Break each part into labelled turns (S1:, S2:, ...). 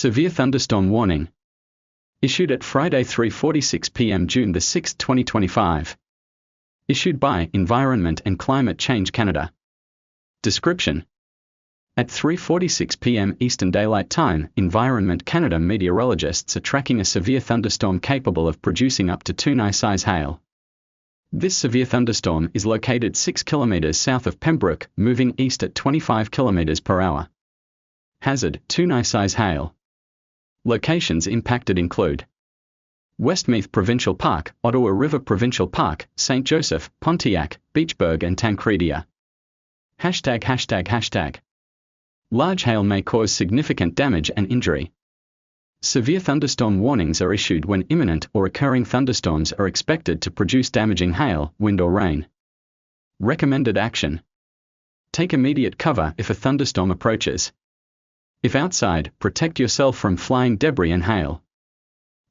S1: Severe thunderstorm warning. Issued at Friday 3:46 p.m. June 6, 2025. Issued by Environment and Climate Change Canada. Description: at 3:46 p.m. Eastern Daylight Time, Environment Canada meteorologists are tracking a severe thunderstorm capable of producing up to 2 knife-size hail. This severe thunderstorm is located 6 km south of Pembroke, moving east at 25 km per hour. Hazard: 2 knife-size hail. Locations impacted include Westmeath Provincial Park, Ottawa River Provincial Park, St. Joseph, Pontiac, Beachburg and Tancredia. ###. Large hail may cause significant damage and injury. Severe thunderstorm warnings are issued when imminent or occurring thunderstorms are expected to produce damaging hail, wind or rain. Recommended action: take immediate cover if a thunderstorm approaches. If outside, protect yourself from flying debris and hail.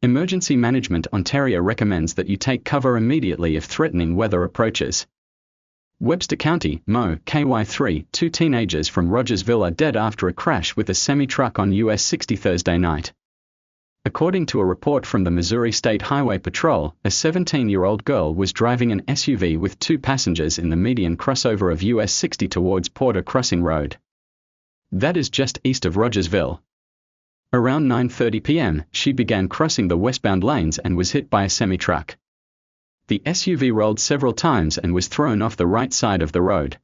S1: Emergency Management Ontario recommends that you take cover immediately if threatening weather approaches. Webster County, Mo, KY3, 2 teenagers from Rogersville are dead after a crash with a semi-truck on US 60 Thursday night. According to a report from the Missouri State Highway Patrol, a 17-year-old girl was driving an SUV with 2 passengers in the median crossover of US 60 towards Porter Crossing Road. That is just east of Rogersville. Around 9:30 p.m., she began crossing the westbound lanes and was hit by a semi-truck. The SUV rolled several times and was thrown off the right side of the road.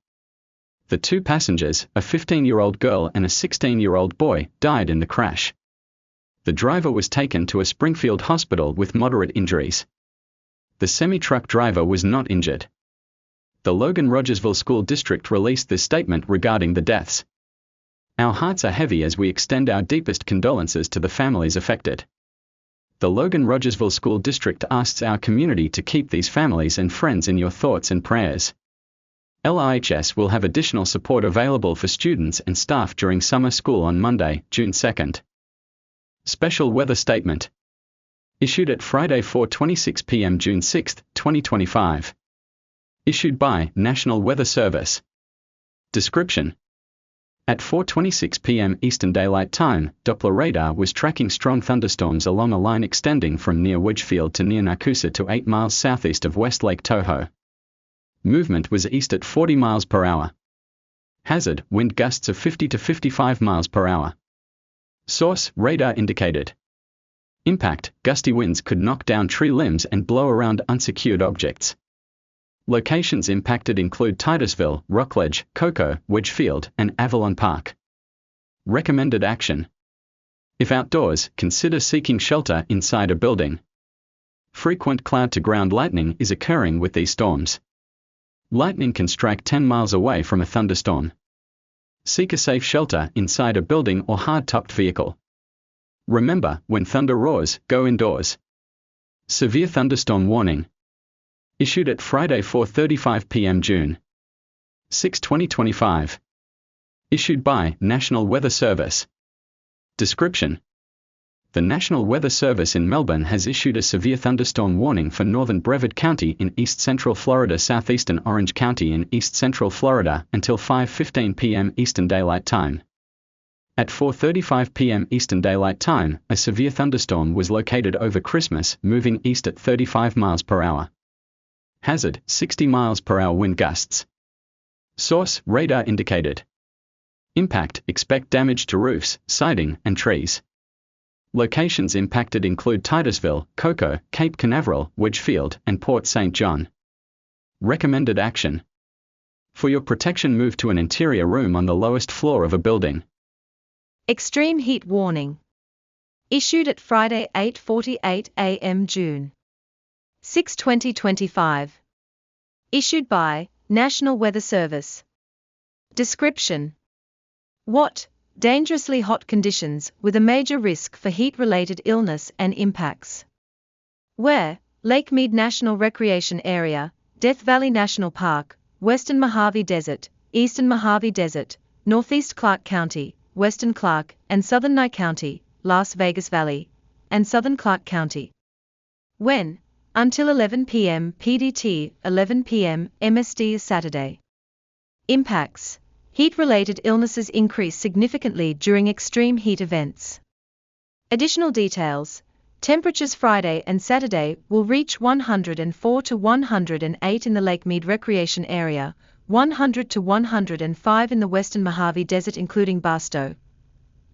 S1: The 2 passengers, a 15-year-old girl and a 16-year-old boy, died in the crash. The driver was taken to a Springfield hospital with moderate injuries. The semi-truck driver was not injured. The Logan-Rogersville School District released this statement regarding the deaths. Our hearts are heavy as we extend our deepest condolences to the families affected. The Logan-Rogersville School District asks our community to keep these families and friends in your thoughts and prayers. LRHS will have additional support available for students and staff during summer school on Monday, June 2nd. Special Weather Statement. Issued at Friday 4:26 p.m. June 6, 2025. Issued by National Weather Service. Description: at 4:26 p.m. Eastern Daylight Time, Doppler radar was tracking strong thunderstorms along a line extending from near Wedgefield to near Nakusa to 8 miles southeast of West Lake Toho. Movement was east at 40 miles per hour. Hazard: wind gusts of 50 to 55 miles per hour. Source: radar indicated. Impact: gusty winds could knock down tree limbs and blow around unsecured objects. Locations impacted include Titusville, Rockledge, Cocoa, Wedgefield, and Avalon Park. Recommended action: if outdoors, consider seeking shelter inside a building. Frequent cloud-to-ground lightning is occurring with these storms. Lightning can strike 10 miles away from a thunderstorm. Seek a safe shelter inside a building or hard-topped vehicle. Remember, when thunder roars, go indoors. Severe thunderstorm warning. Issued at Friday 4:35 p.m. June 6, 2025. Issued by National Weather Service. Description: the National Weather Service in Melbourne has issued a severe thunderstorm warning for northern Brevard County in east-central Florida, southeastern Orange County in east-central Florida, until 5:15 p.m. Eastern Daylight Time. At 4:35 p.m. Eastern Daylight Time, a severe thunderstorm was located over Christmas, moving east at 35 miles per hour. Hazard: 60 miles per hour wind gusts. Source: radar indicated. Impact: expect damage to roofs, siding, and trees. Locations impacted include Titusville, Cocoa, Cape Canaveral, Wedgefield, and Port St. John. Recommended action: for your protection, move to an interior room on the lowest floor of a building.
S2: Extreme heat warning. Issued at Friday 8:48 a.m. June 6, 2025. Issued by National Weather Service. Description: what? Dangerously hot conditions with a major risk for heat-related illness and impacts. Where? Lake Mead National Recreation Area, Death Valley National Park, Western Mojave Desert, Eastern Mojave Desert, Northeast Clark County, Western Clark and Southern Nye County, Las Vegas Valley, and Southern Clark County. When? Until 11 p.m. PDT, 11 p.m. MST Saturday. Impacts: heat-related illnesses increase significantly during extreme heat events. Additional details. Temperatures Friday and Saturday will reach 104 to 108 in the Lake Mead Recreation Area, 100 to 105 in the Western Mojave Desert including Barstow,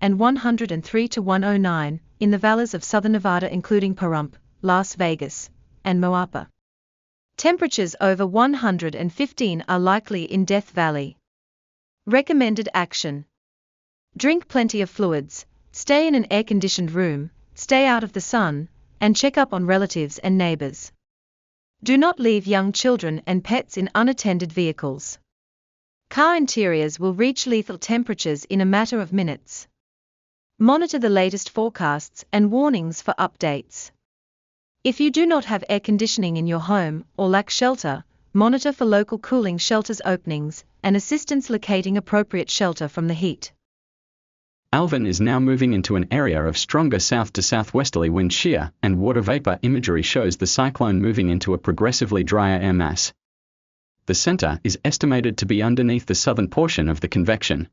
S2: and 103 to 109 in the valleys of southern Nevada including Pahrump, Las Vegas, and Moapa. Temperatures over 115 are likely in Death Valley. Recommended action. Drink plenty of fluids, stay in an air-conditioned room, stay out of the sun, and check up on relatives and neighbors. Do not leave young children and pets in unattended vehicles. Car interiors will reach lethal temperatures in a matter of minutes. Monitor the latest forecasts and warnings for updates. If you do not have air conditioning in your home or lack shelter, monitor for local cooling shelters openings and assistance locating appropriate shelter from the heat.
S1: Alvin is now moving into an area of stronger south to southwesterly wind shear, and water vapor imagery shows the cyclone moving into a progressively drier air mass. The center is estimated to be underneath the southern portion of the convection.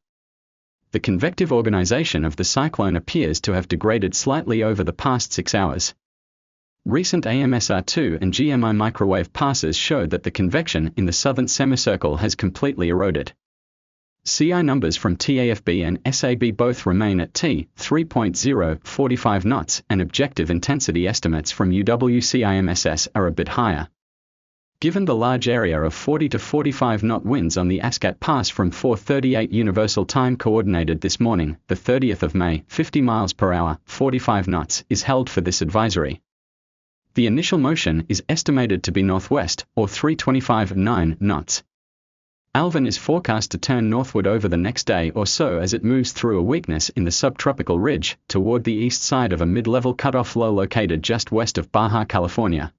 S1: The convective organization of the cyclone appears to have degraded slightly over the past 6 hours. Recent AMSR2 and GMI microwave passes showed that the convection in the southern semicircle has completely eroded. CI numbers from TAFB and SAB both remain at T 3.0, 45 knots, and objective intensity estimates from UWCIMSS are a bit higher. Given the large area of 40 to 45 knot winds on the Ascat Pass from 4:38 Universal Time coordinated this morning, the 30th of May, 50 miles per hour, 45 knots, is held for this advisory. The initial motion is estimated to be northwest, or 325.9 knots. Alvin is forecast to turn northward over the next day or so as it moves through a weakness in the subtropical ridge, toward the east side of a mid-level cutoff low located just west of Baja California.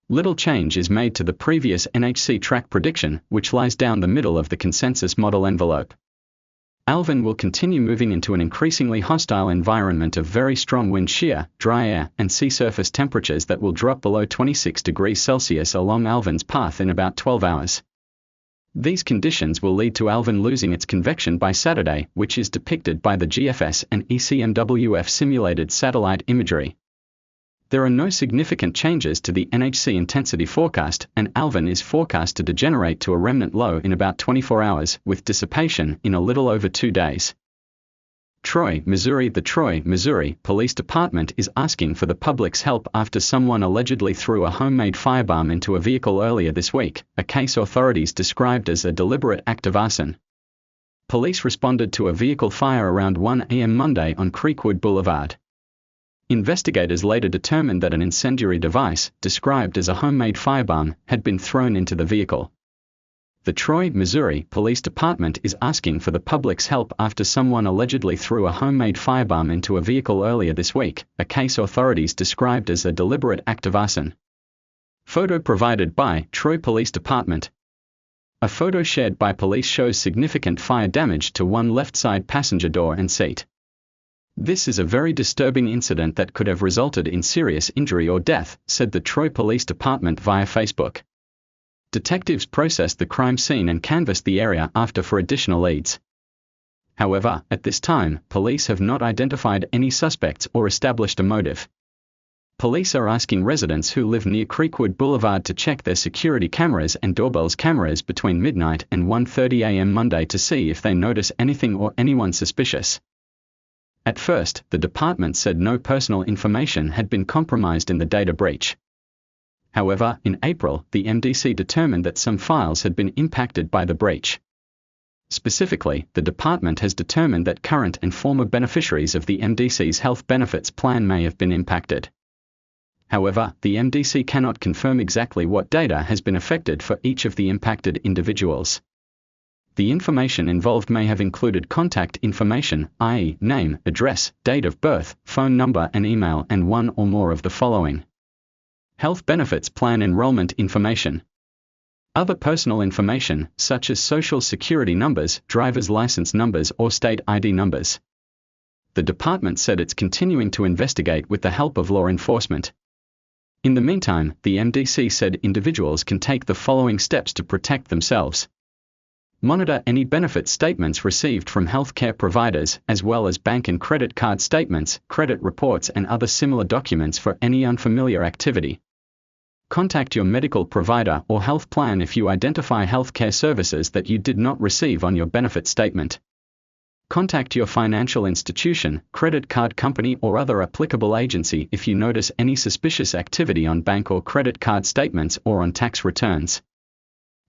S1: Little change is made to the previous NHC track prediction, which lies down the middle of the consensus model envelope. Alvin will continue moving into an increasingly hostile environment of very strong wind shear, dry air, and sea surface temperatures that will drop below 26 degrees Celsius along Alvin's path in about 12 hours. These conditions will lead to Alvin losing its convection by Saturday, which is depicted by the GFS and ECMWF simulated satellite imagery. There are no significant changes to the NHC intensity forecast, and Alvin is forecast to degenerate to a remnant low in about 24 hours, with dissipation in a little over 2 days. Troy, Missouri. The Troy, Missouri Police Department is asking for the public's help after someone allegedly threw a homemade firebomb into a vehicle earlier this week, a case authorities described as a deliberate act of arson. Police responded to a vehicle fire around 1 a.m. Monday on Creekwood Boulevard. Investigators later determined that an incendiary device, described as a homemade firebomb, had been thrown into the vehicle. The Troy, Missouri Police Department is asking for the public's help after someone allegedly threw a homemade firebomb into a vehicle earlier this week, a case authorities described as a deliberate act of arson. Photo provided by Troy Police Department. A photo shared by police shows significant fire damage to one left side passenger door and seat. This is a very disturbing incident that could have resulted in serious injury or death, said the Troy Police Department via Facebook. Detectives processed the crime scene and canvassed the area after for additional leads. However, at this time, police have not identified any suspects or established a motive. Police are asking residents who live near Creekwood Boulevard to check their security cameras and doorbells cameras between midnight and 1:30 a.m. Monday to see if they notice anything or anyone suspicious. At first, the department said no personal information had been compromised in the data breach. However, in April, the MDC determined that some files had been impacted by the breach. Specifically, the department has determined that current and former beneficiaries of the MDC's health benefits plan may have been impacted. However, the MDC cannot confirm exactly what data has been affected for each of the impacted individuals. The information involved may have included contact information, i.e., name, address, date of birth, phone number and email, and one or more of the following: health benefits plan enrollment information, other personal information, such as social security numbers, driver's license numbers or state ID numbers. The department said it's continuing to investigate with the help of law enforcement. In the meantime, the MDC said individuals can take the following steps to protect themselves. Monitor any benefit statements received from healthcare providers, as well as bank and credit card statements, credit reports and other similar documents for any unfamiliar activity. Contact your medical provider or health plan if you identify healthcare services that you did not receive on your benefit statement. Contact your financial institution, credit card company or other applicable agency if you notice any suspicious activity on bank or credit card statements or on tax returns.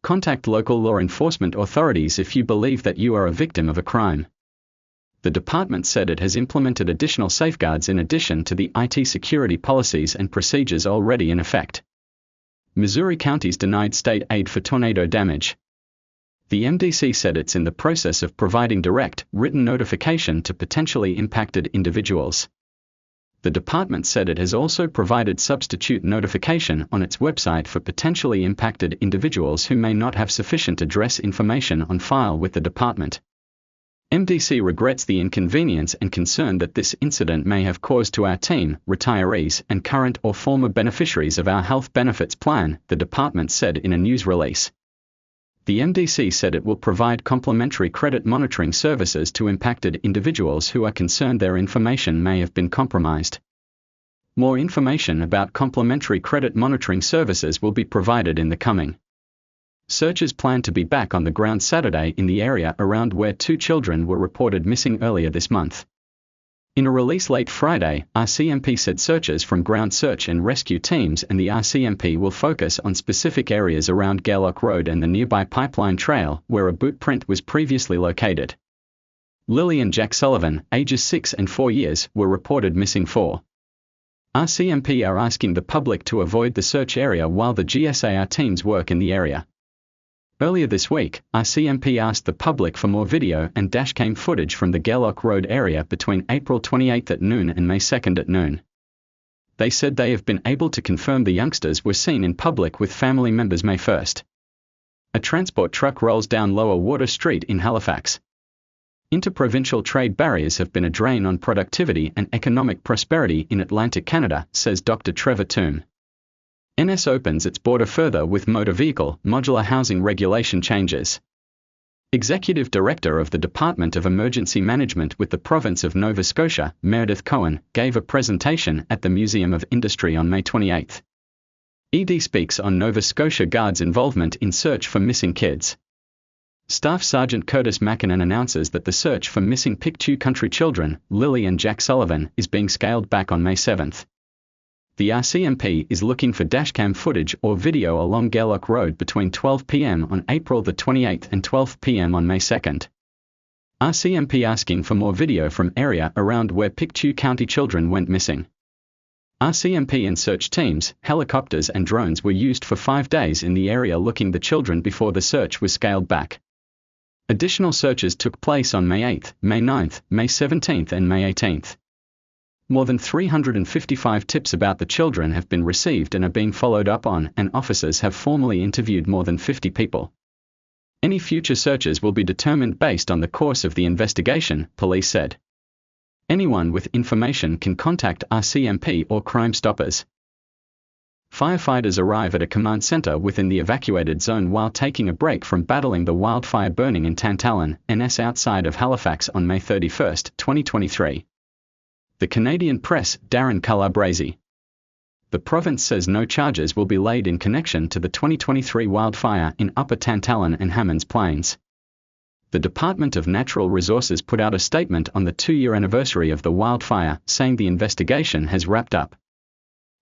S1: Contact local law enforcement authorities if you believe that you are a victim of a crime. The department said it has implemented additional safeguards in addition to the IT security policies and procedures already in effect. Missouri counties denied state aid for tornado damage. The MDC said it's in the process of providing direct, written notification to potentially impacted individuals. The department said it has also provided substitute notification on its website for potentially impacted individuals who may not have sufficient address information on file with the department. MDC regrets the inconvenience and concern that this incident may have caused to our team, retirees, and current or former beneficiaries of our health benefits plan, the department said in a news release. The MDC said it will provide complimentary credit monitoring services to impacted individuals who are concerned their information may have been compromised. More information about complimentary credit monitoring services will be provided in the coming. Searchers plan to be back on the ground Saturday in the area around where 2 children were reported missing earlier this month. In a release late Friday, RCMP said searchers from ground search and rescue teams and the RCMP will focus on specific areas around Gaylock Road and the nearby Pipeline Trail, where a boot print was previously located. Lily and Jack Sullivan, ages 6 and 4 years, were reported missing. RCMP are asking the public to avoid the search area while the GSAR teams work in the area. Earlier this week, RCMP asked the public for more video and dashcam footage from the Gaylock Road area between April 28 at noon and May 2 at noon. They said they have been able to confirm the youngsters were seen in public with family members May 1. A transport truck rolls down Lower Water Street in Halifax. Interprovincial trade barriers have been a drain on productivity and economic prosperity in Atlantic Canada, says Dr. Trevor Toom. NS opens its border further with motor vehicle, modular housing regulation changes. Executive Director of the Department of Emergency Management with the Province of Nova Scotia, Meredith Cohen, gave a presentation at the Museum of Industry on May 28. ED speaks on Nova Scotia Guards' involvement in search for missing kids. Staff Sergeant Curtis Mackinnon announces that the search for missing Pictou Country children, Lily and Jack Sullivan, is being scaled back on May 7. The RCMP is looking for dashcam footage or video along Gaylock Road between 12 p.m. on April the 28th and 12 p.m. on May 2nd. RCMP asking for more video from area around where Pictou County children went missing. RCMP and search teams, helicopters and drones were used for 5 days in the area looking the children before the search was scaled back. Additional searches took place on May 8, May 9, May 17 and May 18. More than 355 tips about the children have been received and are being followed up on, and officers have formally interviewed more than 50 people. Any future searches will be determined based on the course of the investigation, police said. Anyone with information can contact RCMP or Crime Stoppers. Firefighters arrive at a command center within the evacuated zone while taking a break from battling the wildfire burning in Tantallon, NS outside of Halifax on May 31, 2023. The Canadian Press, Darren Calabrese. The province says no charges will be laid in connection to the 2023 wildfire in Upper Tantallon and Hammonds Plains. The Department of Natural Resources put out a statement on the 2-year anniversary of the wildfire, saying the investigation has wrapped up.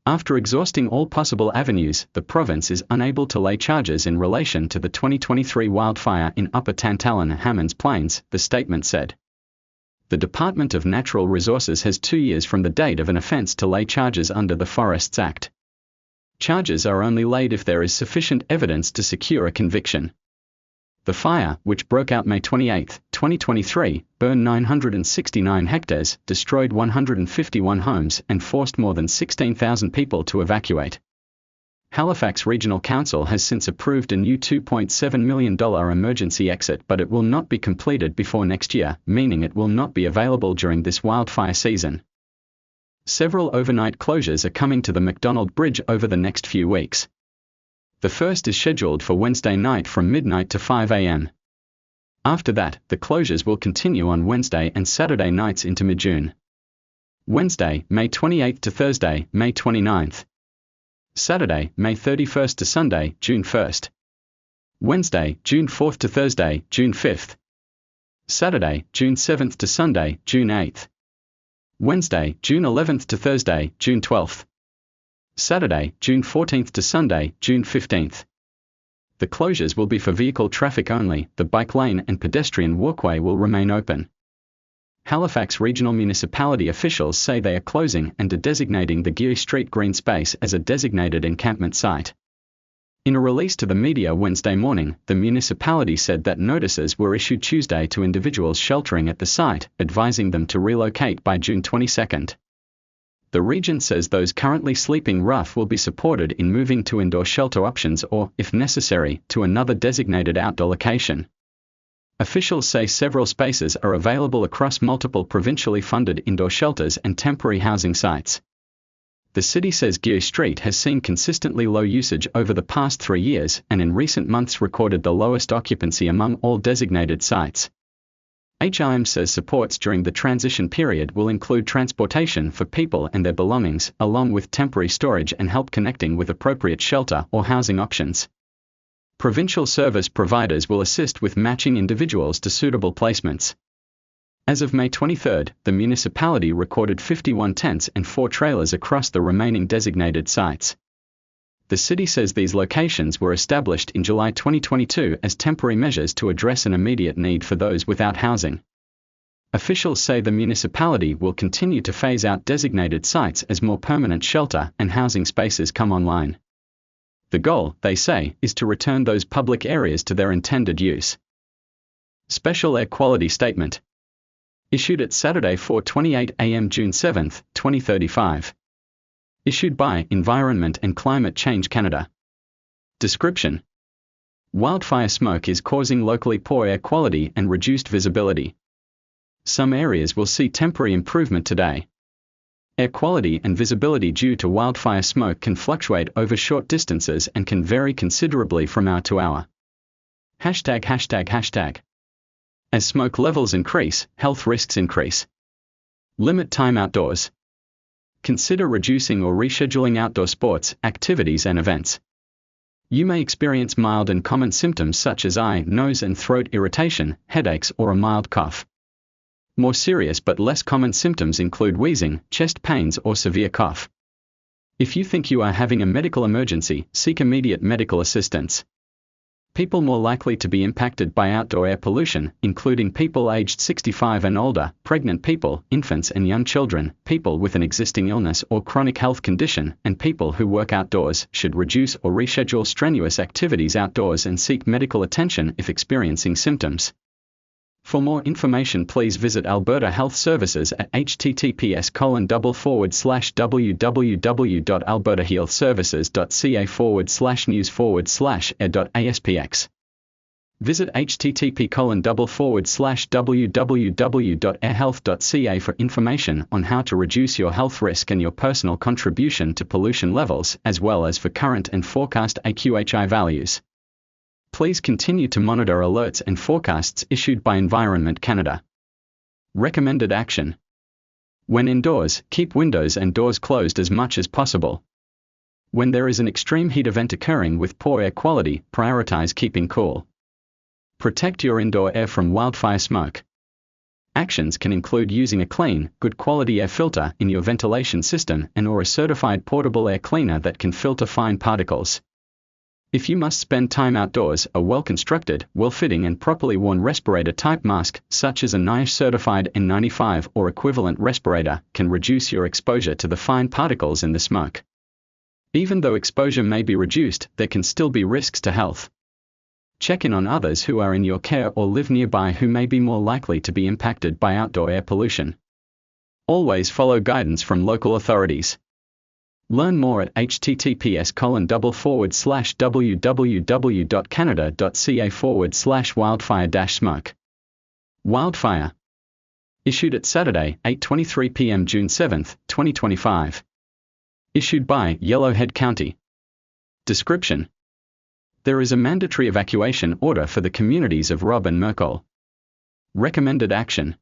S1: After exhausting all possible avenues, the province is unable to lay charges in relation to the 2023 wildfire in Upper Tantallon and Hammonds Plains, the statement said. The Department of Natural Resources has 2 years from the date of an offence to lay charges under the Forests Act. Charges are only laid if there is sufficient evidence to secure a conviction. The fire, which broke out May 28, 2023, burned 969 hectares, destroyed 151 homes, and forced more than 16,000 people to evacuate. Halifax Regional Council has since approved a new $2.7 million emergency exit, but it will not be completed before next year, meaning it will not be available during this wildfire season. Several overnight closures are coming to the McDonald Bridge over the next few weeks. The first is scheduled for Wednesday night from midnight to 5 a.m. After that, the closures will continue on Wednesday and Saturday nights into mid-June. Wednesday, May 28th to Thursday, May 29th. Saturday, May 31st to Sunday, June 1st. Wednesday, June 4th to Thursday, June 5th. Saturday, June 7th to Sunday, June 8th. Wednesday, June 11th to Thursday, June 12th. Saturday, June 14th to Sunday, June 15th. The closures will be for vehicle traffic only. The bike lane and pedestrian walkway will remain open. Halifax Regional Municipality officials say they are closing and designating the Geary Street green space as a designated encampment site. In a release to the media Wednesday morning, the municipality said that notices were issued Tuesday to individuals sheltering at the site, advising them to relocate by June 22. The region says those currently sleeping rough will be supported in moving to indoor shelter options or, if necessary, to another designated outdoor location. Officials say several spaces are available across multiple provincially funded indoor shelters and temporary housing sites. The city says Geary Street has seen consistently low usage over the past 3 years and in recent months recorded the lowest occupancy among all designated sites. HIM says supports during the transition period will include transportation for people and their belongings, along with temporary storage and help connecting with appropriate shelter or housing options. Provincial service providers will assist with matching individuals to suitable placements. As of May 23, the municipality recorded 51 tents and 4 trailers across the remaining designated sites. The city says these locations were established in July 2022 as temporary measures to address an immediate need for those without housing. Officials say the municipality will continue to phase out designated sites as more permanent shelter and housing spaces come online. The goal, they say, is to return those public areas to their intended use. Special Air Quality Statement. Issued at Saturday 4:28 a.m. June 7, 2035. Issued by Environment and Climate Change Canada. Description. Wildfire smoke is causing locally poor air quality and reduced visibility. Some areas will see temporary improvement today. Air quality and visibility due to wildfire smoke can fluctuate over short distances and can vary considerably from hour to hour. ####. As smoke levels increase, health risks increase. Limit time outdoors. Consider reducing or rescheduling outdoor sports, activities and events. You may experience mild and common symptoms such as eye, nose and throat irritation, headaches or a mild cough. More serious but less common symptoms include wheezing, chest pains or severe cough. If you think you are having a medical emergency, seek immediate medical assistance. People more likely to be impacted by outdoor air pollution, including people aged 65 and older, pregnant people, infants and young children, people with an existing illness or chronic health condition, and people who work outdoors, should reduce or reschedule strenuous activities outdoors and seek medical attention if experiencing symptoms. For more information, please visit Alberta Health Services at https://www.albertahealthservices.ca/news/air.aspx. Visit http://www.airhealth.ca for information on how to reduce your health risk and your personal contribution to pollution levels, as well as for current and forecast AQHI values. Please continue to monitor alerts and forecasts issued by Environment Canada. Recommended action. When indoors, keep windows and doors closed as much as possible. When there is an extreme heat event occurring with poor air quality, prioritize keeping cool. Protect your indoor air from wildfire smoke. Actions can include using a clean, good quality air filter in your ventilation system and or a certified portable air cleaner that can filter fine particles. If you must spend time outdoors, a well-constructed, well-fitting and properly worn respirator-type mask, such as a NIOSH-certified N95 or equivalent respirator, can reduce your exposure to the fine particles in the smoke. Even though exposure may be reduced, there can still be risks to health. Check in on others who are in your care or live nearby who may be more likely to be impacted by outdoor air pollution. Always follow guidance from local authorities. Learn more at https://www.canada.ca/wildfire-smoke. Wildfire. Issued at Saturday, 8:23 p.m. June 7, 2025. Issued by Yellowhead County. Description. There is a mandatory evacuation order for the communities of Robb and Merkel. Recommended action.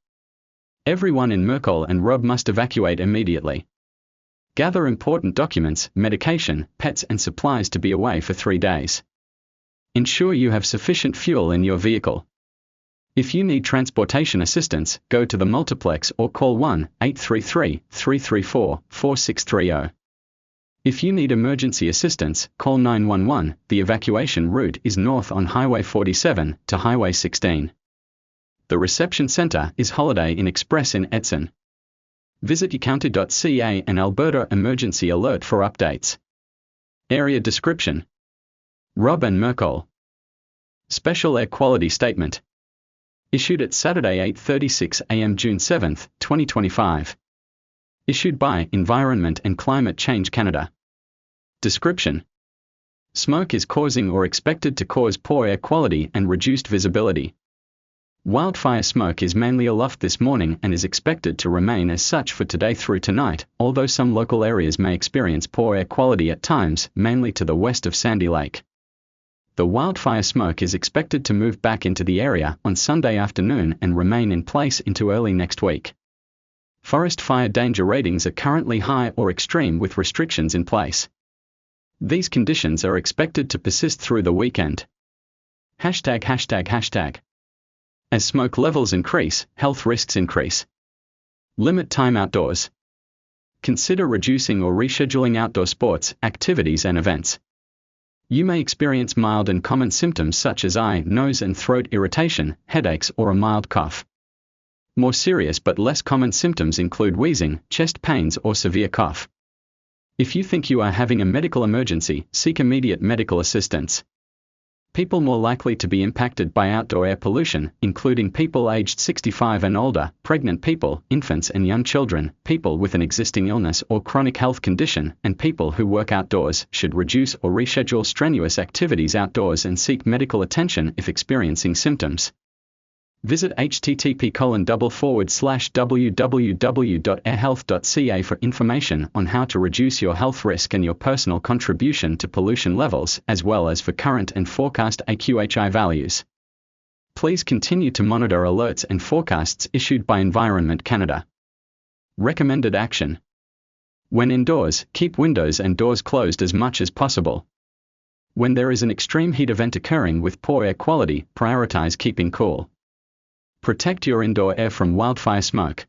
S1: Everyone in Merkel and Rob must evacuate immediately. Gather important documents, medication, pets and supplies to be away for 3 days. Ensure you have sufficient fuel in your vehicle. If you need transportation assistance, go to the multiplex or call 1-833-334-4630. If you need emergency assistance, call 911. The evacuation route is north on Highway 47 to Highway 16. The reception center is Holiday Inn Express in Edson. Visit ucounty.ca and Alberta Emergency Alert for updates. Area description. Rob and Merkel. Special Air Quality Statement. Issued at Saturday 8:36 a.m. June 7, 2025. Issued by Environment and Climate Change Canada. Description. Smoke is causing or expected to cause poor air quality and reduced visibility. Wildfire smoke is mainly aloft this morning and is expected to remain as such for today through tonight, although some local areas may experience poor air quality at times, mainly to the west of Sandy Lake. The wildfire smoke is expected to move back into the area on Sunday afternoon and remain in place into early next week. Forest fire danger ratings are currently high or extreme with restrictions in place. These conditions are expected to persist through the weekend. ####. As smoke levels increase, health risks increase. Limit time outdoors. Consider reducing or rescheduling outdoor sports, activities and events. You may experience mild and common symptoms such as eye, nose and throat irritation, headaches or a mild cough. More serious but less common symptoms include wheezing, chest pains or severe cough. If you think you are having a medical emergency, seek immediate medical assistance. People more likely to be impacted by outdoor air pollution, including people aged 65 and older, pregnant people, infants and young children, people with an existing illness or chronic health condition, and people who work outdoors, should reduce or reschedule strenuous activities outdoors and seek medical attention if experiencing symptoms. Visit http://www.airhealth.ca for information on how to reduce your health risk and your personal contribution to pollution levels, as well as for current and forecast AQHI values. Please continue to monitor alerts and forecasts issued by Environment Canada. Recommended action. When indoors, keep windows and doors closed as much as possible. When there is an extreme heat event occurring with poor air quality, prioritize keeping cool. Protect your indoor air from wildfire smoke.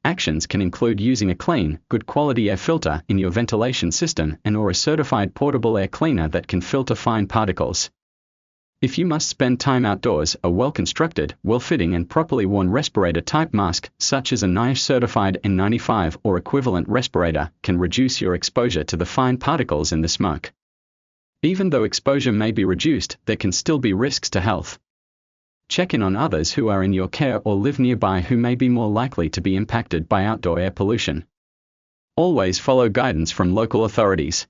S1: Actions can include using a clean, good quality air filter in your ventilation system and/or a certified portable air cleaner that can filter fine particles. If you must spend time outdoors, a well-constructed, well-fitting and properly worn respirator-type mask, such as a NIOSH-certified N95 or equivalent respirator, can reduce your exposure to the fine particles in the smoke. Even though exposure may be reduced, there can still be risks to health. Check in on others who are in your care or live nearby who may be more likely to be impacted by outdoor air pollution. Always follow guidance from local authorities.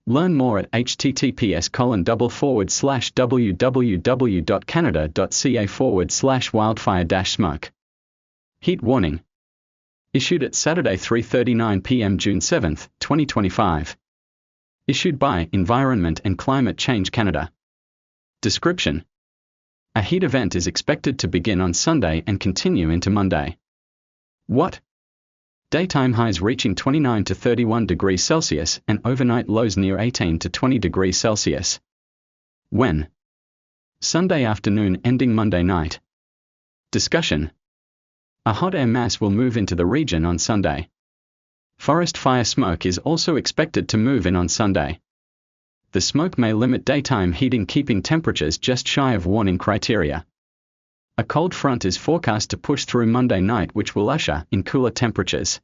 S1: Learn more at https://www.canada.ca/wildfire-smoke. Heat warning. Issued at Saturday 3:39 p.m. June 7, 2025. Issued by Environment and Climate Change Canada. Description. A heat event is expected to begin on Sunday and continue into Monday. What? Daytime highs reaching 29 to 31 degrees Celsius and overnight lows near 18 to 20 degrees Celsius. When? Sunday afternoon ending Monday night. Discussion. A hot air mass will move into the region on Sunday. Forest fire smoke is also expected to move in on Sunday. The smoke may limit daytime heating, keeping temperatures just shy of warning criteria. A cold front is forecast to push through Monday night, which will usher in cooler temperatures.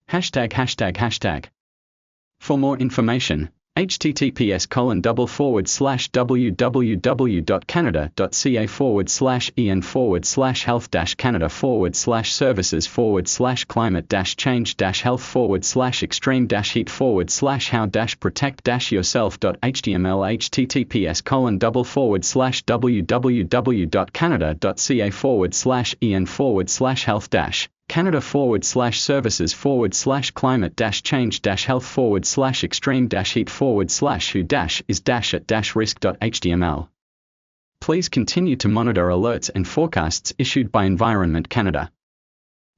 S1: ####. For more information, https://en/health-canada.ca/climate-change-health/services/climate-change-health/protect-yourself.html https://www.canada.ca/en/health- Canada/services/climate-change-health/extreme-heat/who-is-risk.html Please continue to monitor alerts and forecasts issued by Environment Canada.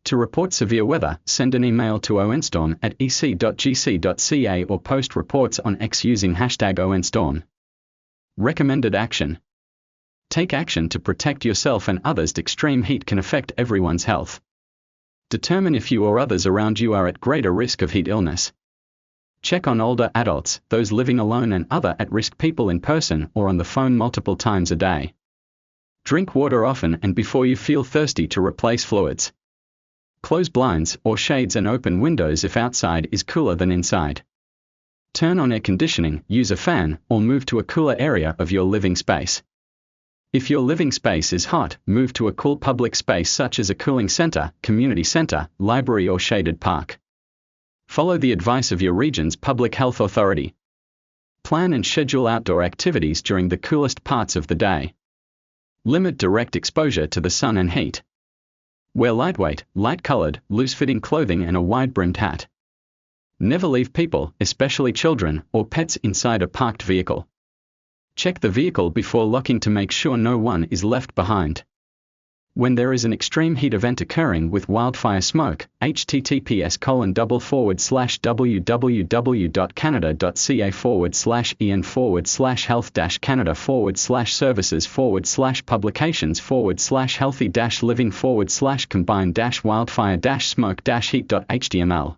S1: To report severe weather, send an email to onstorm@ec.gc.ca or post reports on X using #onstorm. Recommended action. Take action to protect yourself and others. Extreme heat can affect everyone's health. Determine if you or others around you are at greater risk of heat illness. Check on older adults, those living alone and other at-risk people in person or on the phone multiple times a day. Drink water often and before you feel thirsty to replace fluids. Close blinds or shades and open windows if outside is cooler than inside. Turn on air conditioning, use a fan, or move to a cooler area of your living space. If your living space is hot, move to a cool public space such as a cooling center, community center, library or shaded park. Follow the advice of your region's public health authority. Plan and schedule outdoor activities during the coolest parts of the day. Limit direct exposure to the sun and heat. Wear lightweight, light-colored, loose-fitting clothing and a wide-brimmed hat. Never leave people, especially children, or pets inside a parked vehicle. Check the vehicle before locking to make sure no one is left behind. When there is an extreme heat event occurring with wildfire smoke, https://www.canada.ca/en/health-canada-services/publications/healthy-living-smoke-heat.html